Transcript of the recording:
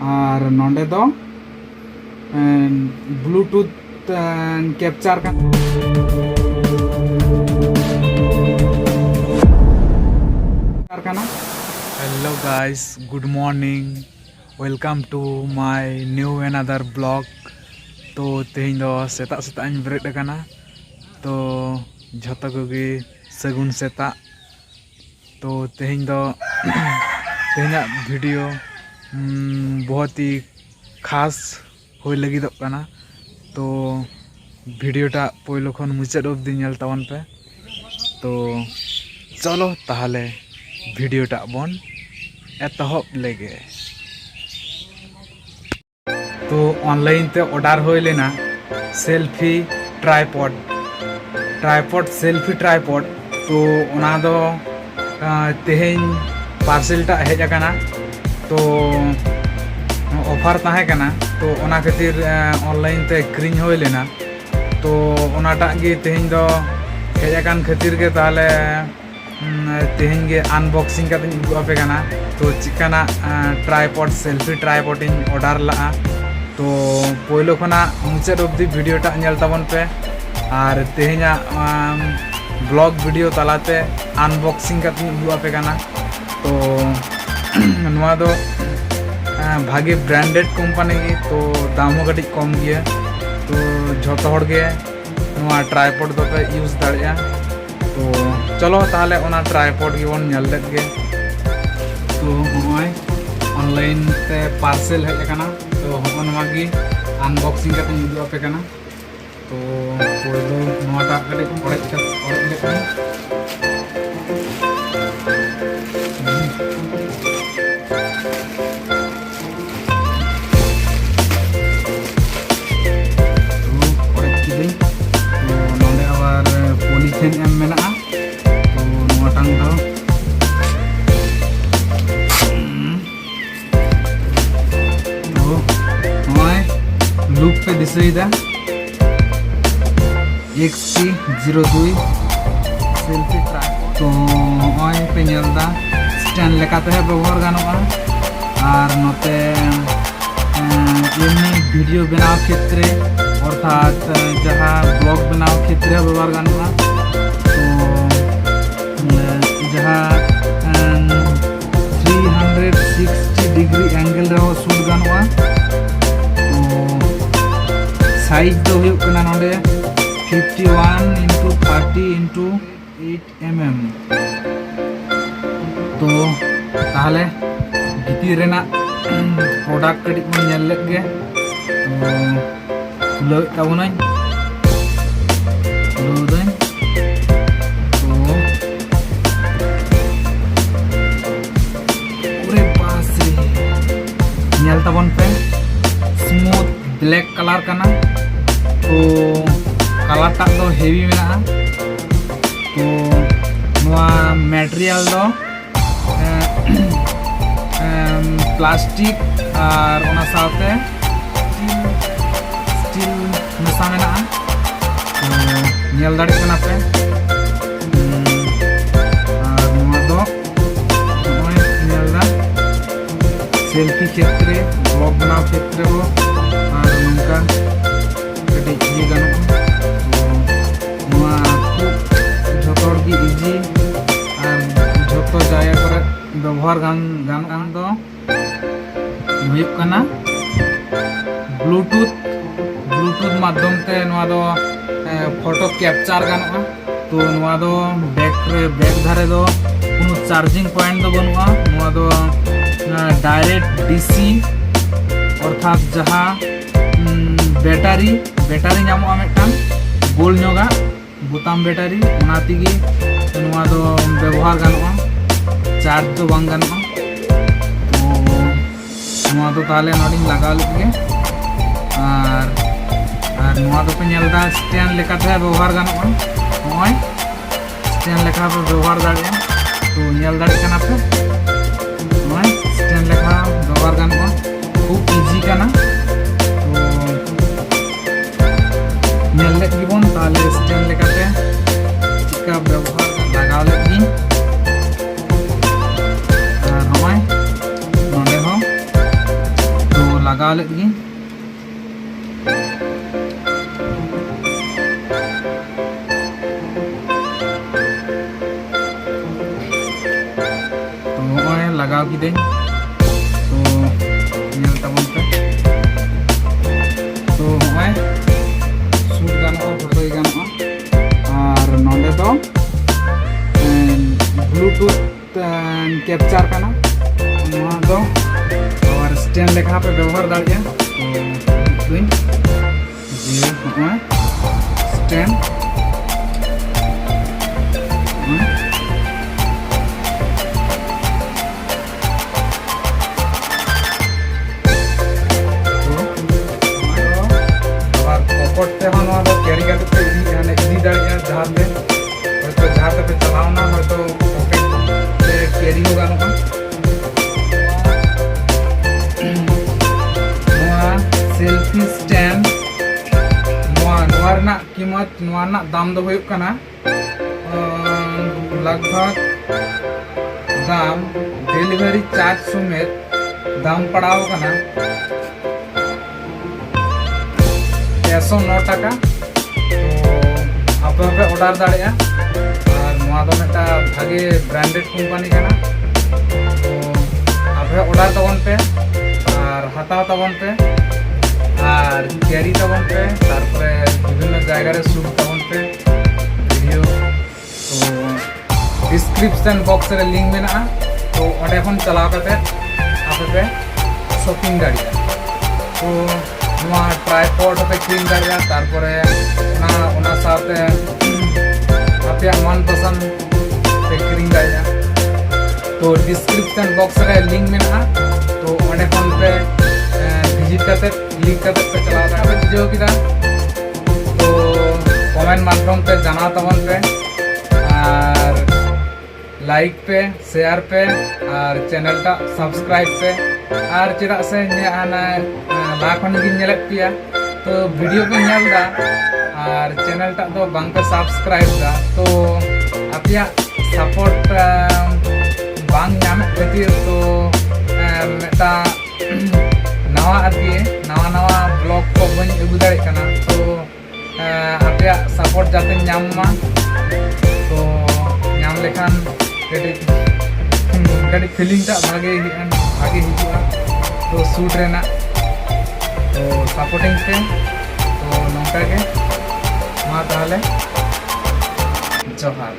और नोंडे दो ब्लूटूथ कैप्चर करना। Hello guys, good morning, welcome to my new another blog. तो तेहन दो सेता सेता बेरेद करना। तो झोतो कोगे सगुन सेता। तो तेहन दो तेहना वीडियो बहुत ही खास हो लगिदोग कना। तो वीडियोटा पहले खन मुचाद अब्दि नेल ताबन पे। तो चलो ताहले वीडियोटा बन एतहब लेगे। तो ऑनलाइन ते ऑर्डर हो लेना सेल्फी ट्राइपॉड सेल्फी ट्राइपॉड। तो ओना दो तेहेन पार्सेलटा हेज आकाना। तो ऑफर ताहे कना। तो ओना खातिर ऑनलाइन ते क्रीन हो लेना। तो ओनाटा गे तेहेन दो हेज आकान खातिर के ताहले तेहेन गे अनबॉक्सिंग करते उदुग आपे कना। तो चिकाना ट्राइपॉड सेल्फी ट्राइपॉड इन ऑर्डर लगा। तो पहले खना मुचाद अब्दि वीडियोटा नेल ताबन पे और तेहेना ब्लॉग वीडियो तालाते अनबॉक्सिंग करते उदुग आपे कना। तो नोआ दो भागे ब्रांडेड कंपनी की। तो दाम हो कटी कम गया। तो झोतो हर गे नोआ ट्राइपॉड दो पे यूज दाड़िया। तो चलो ताहले ओना ट्राइपॉड गे बन नेल लेत गे। तो होय ऑनलाइन ते पार्सल हेज आकाना। तो होगो नोआ गे अनबॉक्सिंग करते उदुग आपे कना। तो पहले नोआटा कटी ओड़ेज लेते पॉलीथिन एम मेना। तो नोटांग दो तो नोय लुक पे दिसईदा XT02 सेल्फी ट्रैक। तो नोय पे नेलदा स्टैंड लेकाते व्यवहार गानोगा। और नोते एमनी वीडियो बनाव क्षेत्रे अर्थात जहाँ ब्लॉग बनाव क्षेत्रे व्यवहार गानोगा। तो जहाँ 360 डिग्री एंगल रहो शूट गानोगा। तो साइज दो हुयुग कना नोडे 51x30x8 mm। तो ताहले भितर रेना प्रोडक्ट कटी बन नेल लेत गे। तो खुलाव ताबोनाई खुलाव दाई। तो ओरे पास रे नेल ताबन पे स्मूथ ब्लैक कलर कना। तो कलर टा दो हेवी मेना। तो नोआ मटेरियल दो प्लास्टिक और ओना साथे स्टील मेसा मेना। तो नेल दाड़ी कना पे। और नोआ दो नोय नेल दा सेल्फी क्षेत्रे ब्लॉग बनाव क्षेत्रे हो और नोंका कटी ये गानो। तो नोआ खूब झोतो की इजी और झोतो जायगा करे व्यवहार गान दो हुयुग कना ब्लूटूथ माध्यम ते नोआ दो फोटो कैप्चर गानोगा। तो नोआ दो बैक धारे दो कोनो चार्जिंग पॉइंट दो बनुआ। नोआ दो डायरेक्ट डीसी अर्थात जहाँ बैटारी नामोगा मिदटांग गोल नोगा बोताम बैटारी ओना तेगे नोआ दो व्यवहार गानोगा। चार्ज तो बांग गानोगा। तो नोआ दो ताहले नोडिंग लगाव लेत गे। और नोआ दो पे नेलदा स्टैंड लेकाते व्यवहार गानोगा। नोय स्टैंड लेखा पे व्यवहार दाड़िया। तो नेल दाड़ी कना पे नोय स्टैंड लेखा व्यवहार गानोगा। खूब इजी कना। तो नेल लेत गिबन ताहले स्टैंड लेकाते चिका व्यवहार लगाव लेत गी। और नोय नोंडे हो लगाव लेत गी तो होय लगाव किदें तो नेल तबन पे तो होय शूट गानोगा फोटो गानोगा और नोंडे तो ब्लूटूथ कैप्चर करना और स्टैंड लेखा पे व्यवहार दाड़िया तो स्टैंड पॉकेट पे हम कैरी करते इदी दाड़िया जहाँ पे चलावना तो पॉकेट पे कैरी हो गानोगा सेल्फी स्टैंड कीमत दाम दो हुयुग कना लगभग दाम डिलीवरी चार्ज समेत दाम पड़ाव कना 609 टाका तो आपे ऑर्डर दाड़िया और नोआ दो मेटा भागे ब्रांडेड कंपनी कना तो आपे ऑर्डर तबन पे और हताव तबन पे और कैरी तबन पे तारपरे विभिन्न जगह रे शूट तबन पे वीडियो तो डिस्क्रिप्शन बॉक्स रे लिंक मेना तो ओडे खन चलाव कते आपे पे शॉपिंग दाड़िया तो नोआ ट्राइपॉड पे क्लीन दाड़िया तारपरे ओना साथे आपे मन पसंद पे क्लीन दाड़िया तो डिस्क्रिप्शन बॉक्स रे लिंक मेना तो ओडे खन पे विजिट करते क्लिक करते पे चला रहा है वीडियो की तो कमेंट माध्यम पे जाना तबन पे और लाइक पे शेयर पे और चैनल टा सब्सक्राइब पे और चेदा से लाखन गिन नेलेत पिया तो वीडियो पे नेलदा और चैनल टा तो बांग पे सब्सक्राइब दा तो आपिया सपोर्ट बांग नाम खातिर तो मेटा नवा आदि नवा ब्लॉग को बन अगू दाड़े कना तो आपे सपोर्ट जाते नाम मा तो नाम लेखान कड़ी फीलिंग टा भागे हिजुआ तो शूट रेना तो सपोर्टिंग पे तो नौका के मा ताहले जोहार।